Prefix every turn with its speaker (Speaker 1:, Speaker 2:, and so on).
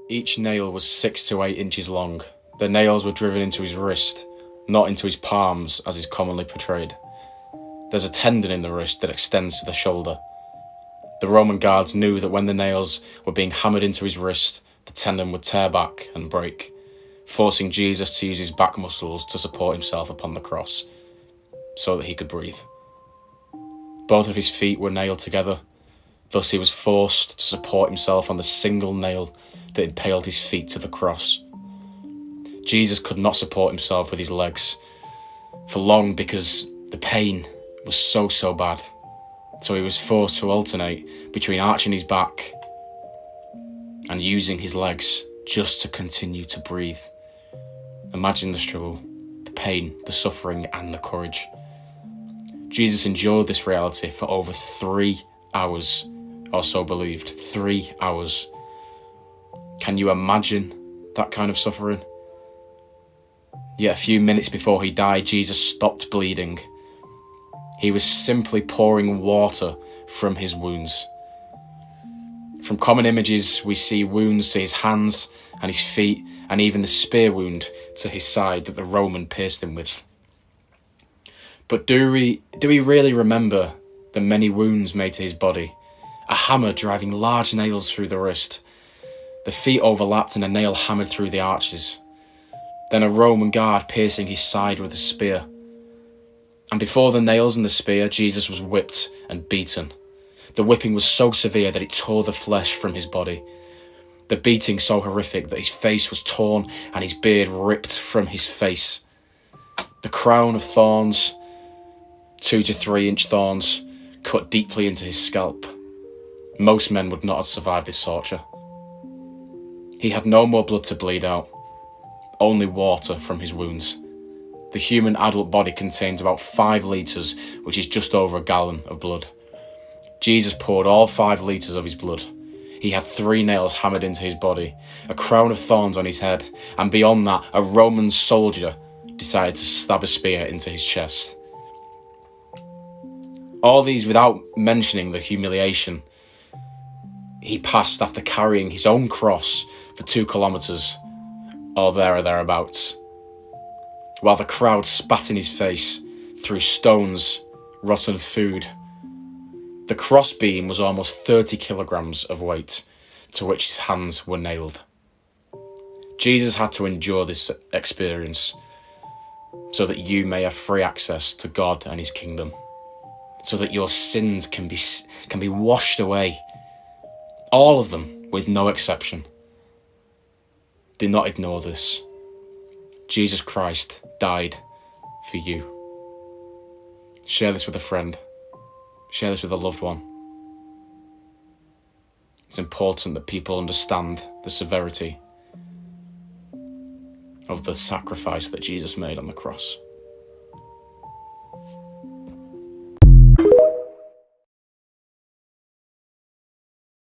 Speaker 1: Each nail was 6 to 8 inches long. The nails were driven into his wrist, not into his palms as is commonly portrayed. There's a tendon in the wrist that extends to the shoulder. The Roman guards knew that when the nails were being hammered into his wrist, the tendon would tear back and break, forcing Jesus to use his back muscles to support himself upon the cross, so that he could breathe. Both of his feet were nailed together, thus he was forced to support himself on the single nail that impaled his feet to the cross. Jesus could not support himself with his legs for long because the pain was so bad. So he was forced to alternate between arching his back and using his legs just to continue to breathe. Imagine the struggle, the pain, the suffering, and the courage. Jesus endured this reality for over 3 hours, or so believed. 3 hours. Can you imagine that kind of suffering? Yet a few minutes before he died, Jesus stopped bleeding. He was simply pouring water from his wounds. From common images, we see wounds to his hands and his feet, and even the spear wound to his side that the Roman pierced him with. But do we really remember the many wounds made to his body? A hammer driving large nails through the wrist, the feet overlapped and a nail hammered through the arches, then a Roman guard piercing his side with a spear. And before the nails and the spear, Jesus was whipped and beaten. The whipping was so severe that it tore the flesh from his body. The beating so horrific that his face was torn and his beard ripped from his face. The crown of thorns, 2 to 3 inch thorns, cut deeply into his scalp. Most men would not have survived this torture. He had no more blood to bleed out, only water from his wounds. The human adult body contains about 5 litres, which is just over a gallon of blood. Jesus poured all 5 litres of his blood. He had 3 nails hammered into his body, a crown of thorns on his head, and beyond that, a Roman soldier decided to stab a spear into his chest. All these without mentioning the humiliation he passed after carrying his own cross for 2 kilometres, or there or thereabouts, while the crowd spat in his face, threw stones, rotten food. The crossbeam was almost 30 kilograms of weight, to which his hands were nailed. Jesus had to endure this experience so that you may have free access to God and his kingdom, so that your sins can be washed away, all of them with no exception. Do not ignore this. Jesus Christ died for you. Share this with a friend. Share this with a loved one. It's important that people understand the severity of the sacrifice that Jesus made on the cross.